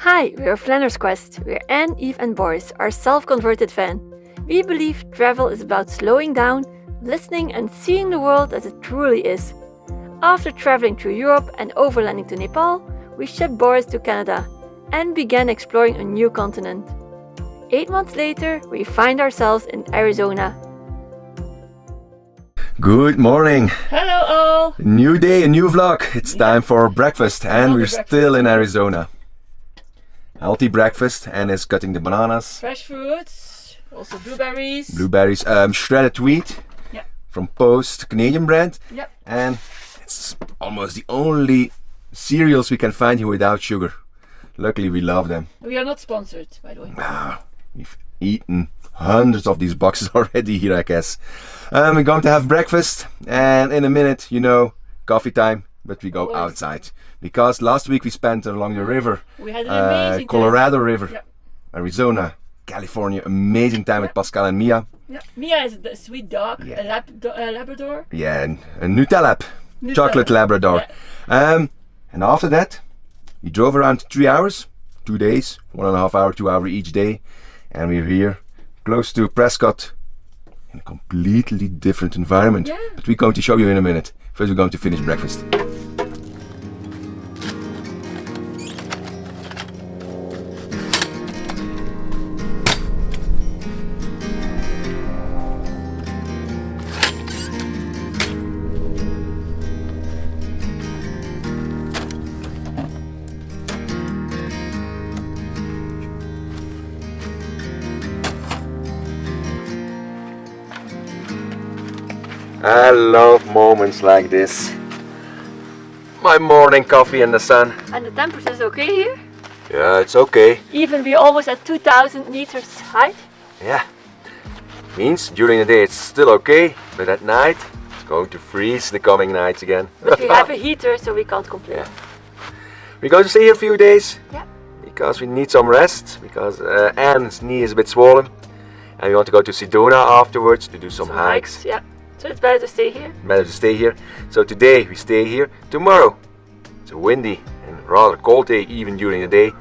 Hi, we're Flander's Quest. We're An, Yves and Boris, our self-converted van. We believe travel is about slowing down, listening and seeing the world as it truly is. After traveling through Europe and overlanding to Nepal, we shipped Boris to Canada and began exploring a new continent. 8 months later, we find ourselves in Arizona. Good morning. Hello all. New day, a new vlog. It's time for breakfast and we're still in Arizona. Healthy breakfast. Anne is cutting the bananas. Fresh fruits, also blueberries. Blueberries, shredded wheat from Post, Canadian brand. Yep. And it's almost the only cereals we can find here without sugar. Luckily we love them. We are not sponsored, by the way. We've eaten hundreds of these boxes already here, I guess. We're going to have breakfast and in a minute, you know, coffee time, but we go outside. Because last week we spent along the river, we had an amazing Colorado River, Yep. Arizona, California, amazing time with Pascal and Mia. Yeah. Mia is a sweet dog, a Labrador. Yeah, and a Nutella, chocolate Labrador. Yeah. And after that, we drove around 3 hours, 2 days, 1.5 hour, 2 hour each day. And we're here, close to Prescott, in a completely different environment. Yeah. But we're going to show you in a minute. First we're going to finish breakfast. I love moments like this. My morning coffee in the sun. And the temperature is okay here? Yeah, it's okay. Even we're almost at 2,000 meters height. Yeah. Means during the day it's still okay, but at night it's going to freeze the coming nights again. But we have a heater, so we can't complain. Yeah. We're going to stay here a few days. Yeah. Because we need some rest, because Anne's knee is a bit swollen. And we want to go to Sedona afterwards to do some hikes. Yeah. So it's better to stay here. Better to stay here. So today we stay here. Tomorrow it's a windy and rather cold day even during the day.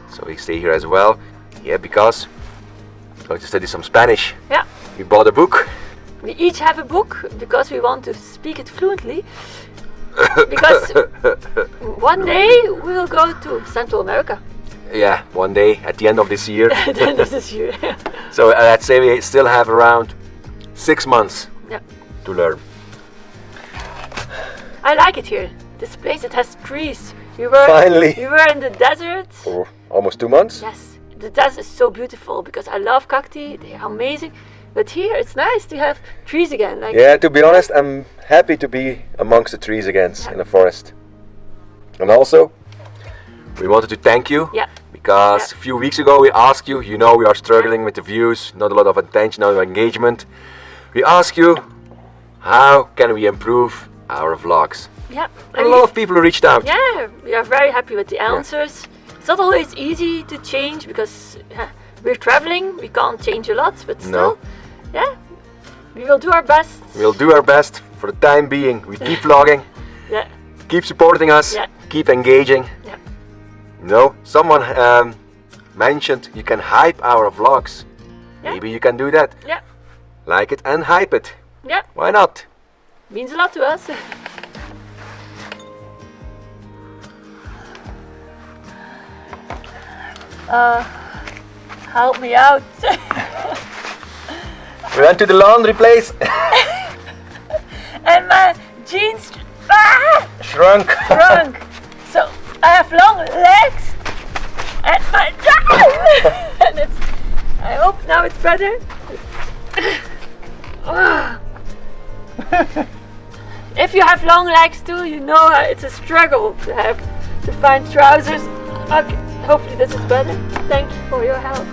So we stay here as well. Yeah, because we're going to study some Spanish. Yeah. We bought a book. We each have a book because we want to speak it fluently. Because one day we will go to Central America. Yeah, one day at the end of this year. At the end of this year. So let's say we still have around 6 months. Yeah. To learn. I like it here. This place, it has trees. Finally. We were in the desert. For almost 2 months. Yes, the desert is so beautiful because I love cacti. They are amazing. But here it's nice to have trees again. Like, yeah, to be honest, I'm happy to be amongst the trees again in the forest. And also, we wanted to thank you. Yeah. Because a few weeks ago we asked you, you know, we are struggling with the views, not a lot of attention, not a lot of engagement. We ask you, how can we improve our vlogs? Yeah. A lot of people reached out. Yeah, we are very happy with the answers. Yeah. It's not always easy to change because we're traveling, we can't change a lot, but still, yeah, we will do our best. We'll do our best for the time being. We keep vlogging, keep supporting us, keep engaging. Yeah. You know, someone mentioned you can hype our vlogs. Yeah. Maybe you can do that. Yeah. Like it and hype it. Yeah. Why not? Means a lot to us. Help me out. We went to the laundry place. And my jeans shrunk. So I have long legs and my and it's. I hope now it's better. If you have long legs too, you know it's a struggle to find trousers. Okay, hopefully this is better. Thank you for your help.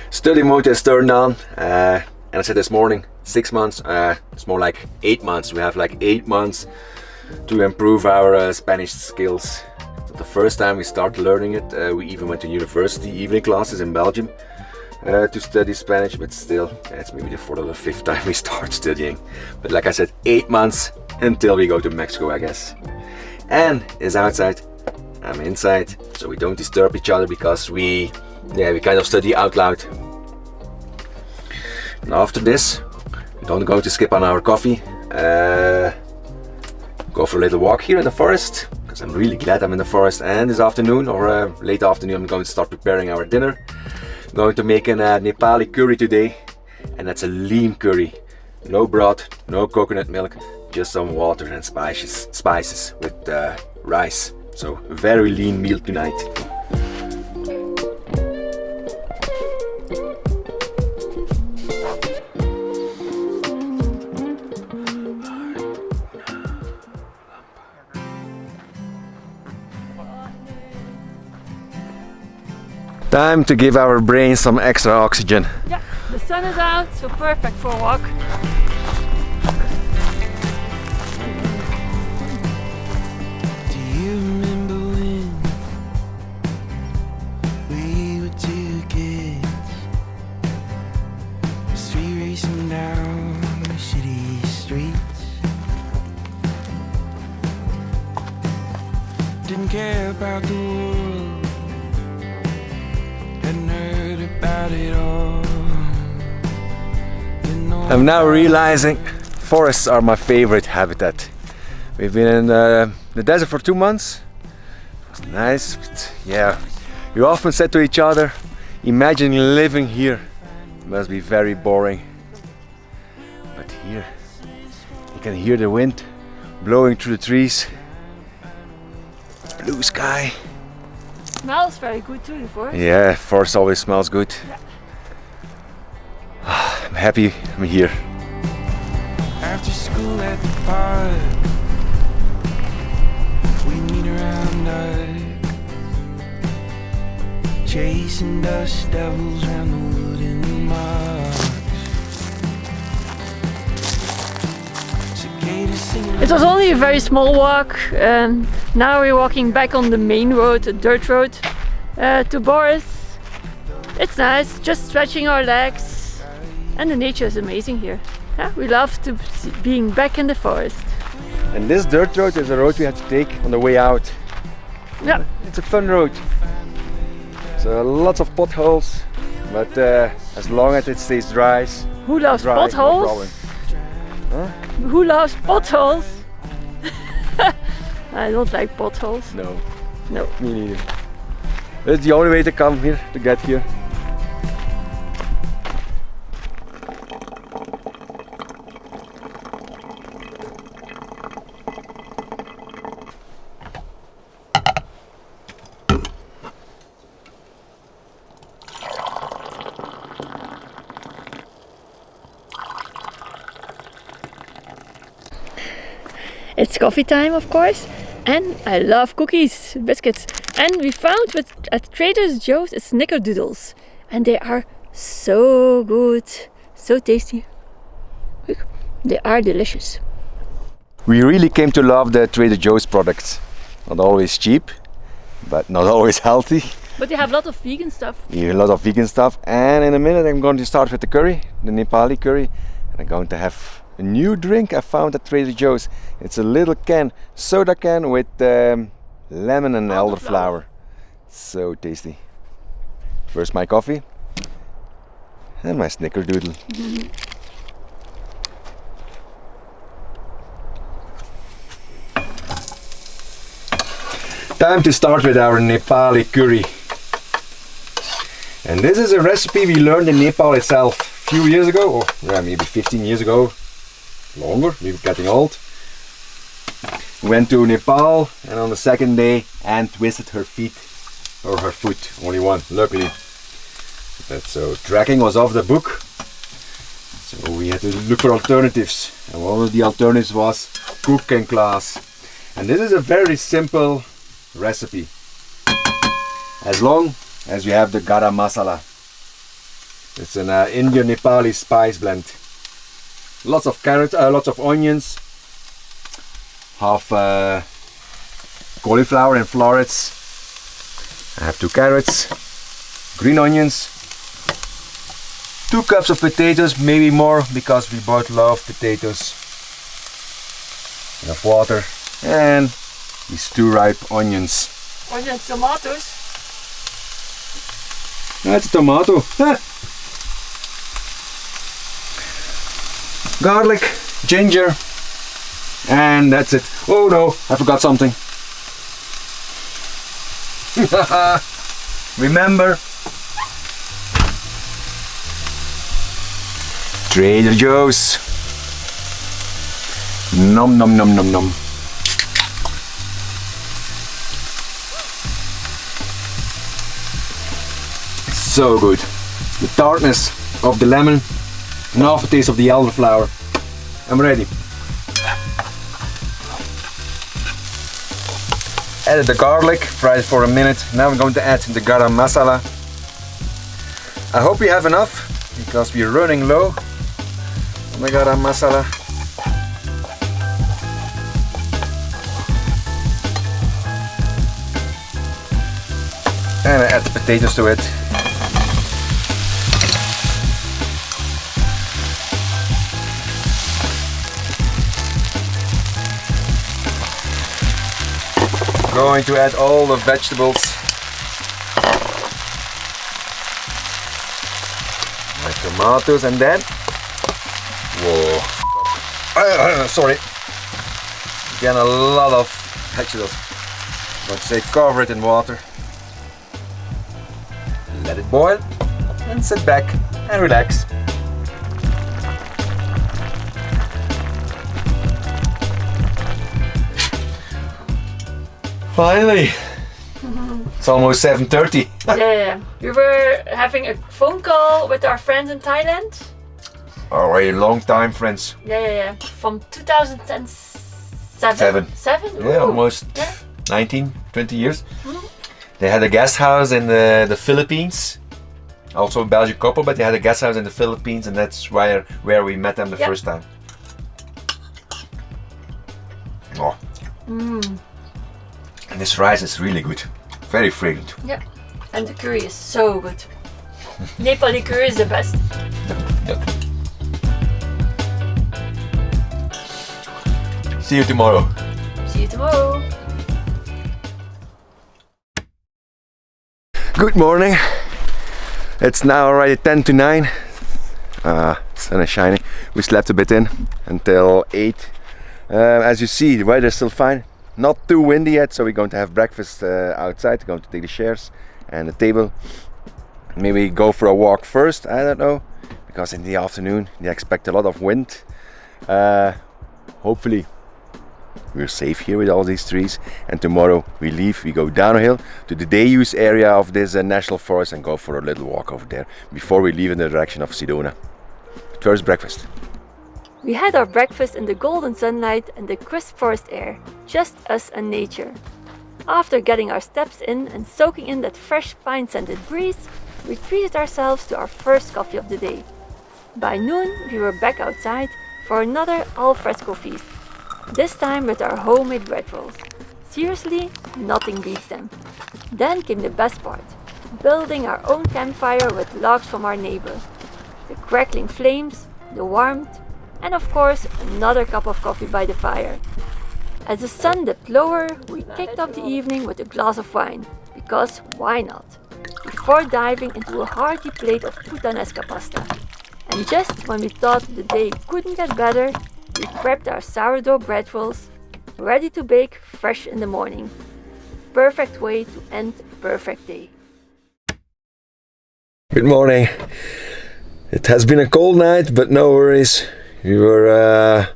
Study mode is turned on, and I said this morning, 6 months, it's more like 8 months. We have like 8 months to improve our Spanish skills. It's not the first time we start learning it. We even went to university evening classes in Belgium. to study Spanish, but still, it's maybe the fourth or the fifth time we start studying. But like I said, 8 months until we go to Mexico, I guess. Anne is outside, I'm inside, so we don't disturb each other because we kind of study out loud. And after this, we don't go to skip on our coffee. Go for a little walk here in the forest, because I'm really glad I'm in the forest. And this afternoon, or late afternoon, I'm going to start preparing our dinner. I'm going to make a Nepali curry today, and that's a lean curry. No broth, no coconut milk, just some water and spices with rice. So a very lean meal tonight. Time to give our brain some extra oxygen. Yeah, the sun is out, so perfect for a walk. Do you remember when we were two kids, street racing down the city streets? Didn't care about the world. I'm now realizing forests are my favorite habitat. We've been in the desert for 2 months. It was nice, but yeah, we often said to each other, imagine living here. It must be very boring. But here, you can hear the wind blowing through the trees. Blue sky. Smells very good too, the forest. Yeah, forest always smells good. Yeah. I'm happy I'm here. After school at the park, we meet around dark, chasing dust devils round the wooden marsh. Cicadas singing. It was only a very small walk, and now we're walking back on the main road, a dirt road, to Boris. It's nice, just stretching our legs, and the nature is amazing here. Yeah, we love being back in the forest. And this dirt road is a road we have to take on the way out. Yeah, It's a fun road. So lots of potholes, but as long as it stays dry. who loves No potholes? problem. Huh? Who loves potholes? I don't like potholes. No, No. me neither. It's the only way to come here, to get here. It's coffee time, of course, and I love cookies, biscuits. And we found at Trader Joe's snickerdoodles, and they are so good, so tasty. Look, they are delicious. We really came to love the Trader Joe's products. Not always cheap, but not always healthy. But they have a lot of vegan stuff. Here a lot of vegan stuff. And in a minute I'm going to start with the curry, the Nepali curry. And I'm going to have a new drink I found at Trader Joe's. It's a little soda can with lemon and elderflower. So tasty. First my coffee and my snickerdoodle. Time to start with our Nepali curry. And this is a recipe we learned in Nepal itself a few years ago, or yeah, maybe 15 years ago. Longer, we were getting old. We went to Nepal, and on the second day Anne twisted her feet, or her foot, only one, luckily. So trekking was off the book, so we had to look for alternatives, and one of the alternatives was cooking class. And this is a very simple recipe, as long as you have the garam masala. It's an Indian Nepali spice blend. Lots of carrots, lots of onions, half cauliflower and florets. I have 2 carrots, green onions, 2 cups of potatoes, maybe more, because we both love potatoes. Enough water, and these 2 ripe onions. Onions, tomatoes. That's a tomato. Garlic, ginger, and that's it. Oh no, I forgot something. Remember, Trader Joe's. Nom nom nom nom nom. So good. The tartness of the lemon and aftertaste of the elderflower. I'm ready. Added the garlic, fried it for a minute. Now I'm going to add the garam masala. I hope we have enough, because we're running low on the garam masala. And I add the potatoes to it. Going to add all the vegetables. My tomatoes, and then, whoa, sorry, again a lot of vegetables. I'm going to say cover it in water, let it boil, and sit back and relax. Finally! It's almost 7:30. Yeah. We were having a phone call with our friends in Thailand. Already long time friends. Yeah. From 2007. Seven? Yeah, Ooh. almost 19, 20 years. They had a guest house in the Philippines. Also a Belgian couple, but they had a guest house in the Philippines, and that's where we met them the first time. Oh. And this rice is really good. Very fragrant. Yeah. And the curry is so good. Nepali curry is the best. Yep. See you tomorrow. See you tomorrow. Good morning. It's now already 10 to 9. Sun is shining. We slept a bit in until 8. As you see, the weather is still fine. Not too windy yet, so we're going to have breakfast outside. We're going to take the chairs and the table. Maybe go for a walk first, I don't know. Because in the afternoon they expect a lot of wind. Hopefully we're safe here with all these trees. And tomorrow we leave, we go downhill to the day use area of this national forest and go for a little walk over there before we leave in the direction of Sedona. But first, breakfast. We had our breakfast in the golden sunlight and the crisp forest air, just us and nature. After getting our steps in and soaking in that fresh pine-scented breeze, we treated ourselves to our first coffee of the day. By noon, we were back outside for another al fresco feast, this time with our homemade bread rolls. Seriously, nothing beats them. Then came the best part, building our own campfire with logs from our neighbor. The crackling flames, the warmth, and of course another cup of coffee by the fire. As the sun dipped lower, we kicked off the evening with a glass of wine, because why not? Before diving into a hearty plate of puttanesca pasta. And just when we thought the day couldn't get better, we prepped our sourdough bread rolls, ready to bake fresh in the morning. Perfect way to end a perfect day. Good morning. It has been a cold night, but no worries. We were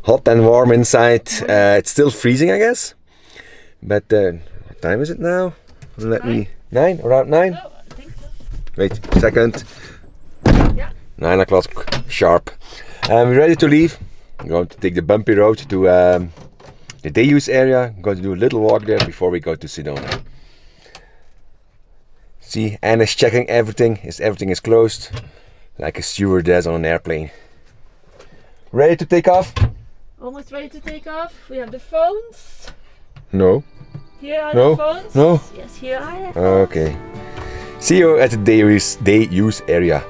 hot and warm inside. It's still freezing, I guess. But what time is it now? Around 9? Oh, I think so. Wait a second. Yeah. 9 o'clock sharp. We're ready to leave. I'm going to take the bumpy road to the day use area. I'm going to do a little walk there before we go to Sedona. See, Anna's checking everything. Everything is closed, like a stewardess on an airplane. Ready to take off? Almost ready to take off. We have the phones. No. Here are No. the phones. No. Yes, here are the phones. Okay. See you at the day use area.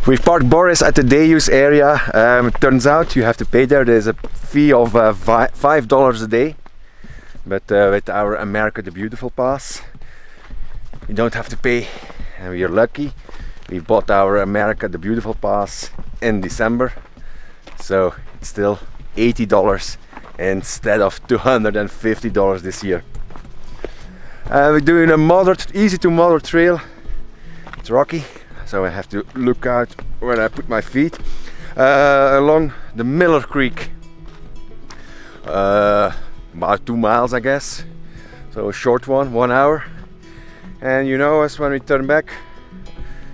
We've parked Boris at the day use area. It turns out you have to pay there. There's a fee of $5 a day. But with our America the Beautiful pass, you don't have to pay. And we are lucky. We bought our America the Beautiful pass in December. So it's still $80 instead of $250 this year. We're doing a moderate, easy to moderate trail. It's rocky, so I have to look out where I put my feet. Along the Miller Creek. About 2 miles, I guess. So a short one, 1 hour. And you know us, when we turn back,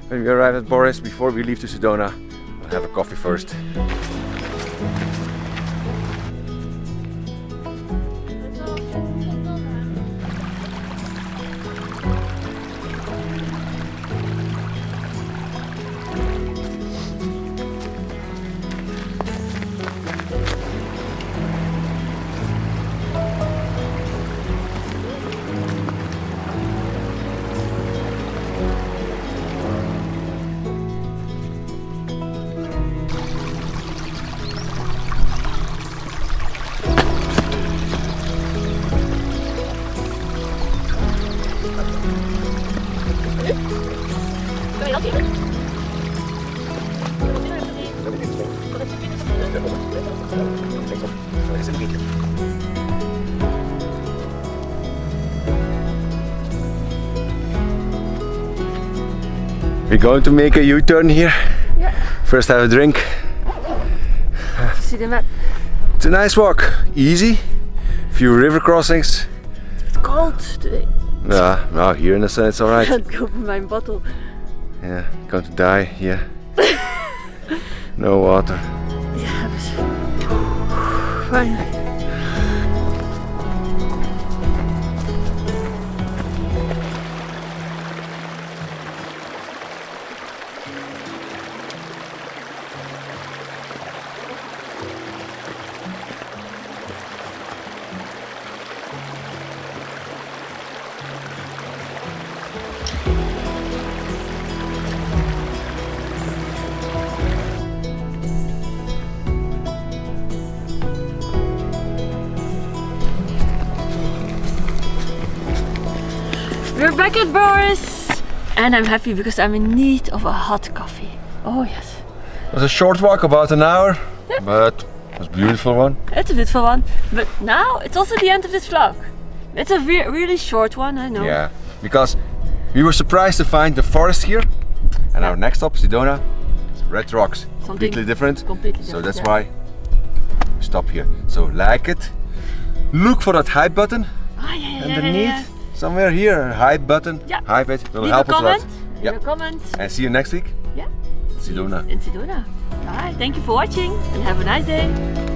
when we arrive at Boris, before we leave to Sedona, we'll have a coffee first. We're going to make a U-turn here. Yeah. First have a drink. To see the map. It's a nice walk, easy. Few river crossings. It's cold today. Yeah, no, here in the sun it's I alright. can't open my bottle. Yeah, going to die here. No water. Yeah, but finally. We're back at Boris, and I'm happy because I'm in need of a hot coffee. Oh yes. It was a short walk, about an hour, but it was a beautiful one. It's a beautiful one, but now it's also the end of this vlog. It's a really short one, I know. Yeah, because we were surprised to find the forest here, and our next stop, Sedona, is Red Rocks. Completely different. So that's why we stop here. So like it, look for that hype button underneath. Somewhere here, a hype button. Yeah. Hype it, will Leave help a us a lot. comment. Yeah. Leave a comment. And see you next week. Yeah. Sedona. In Sedona. Alright, thank you for watching and have a nice day.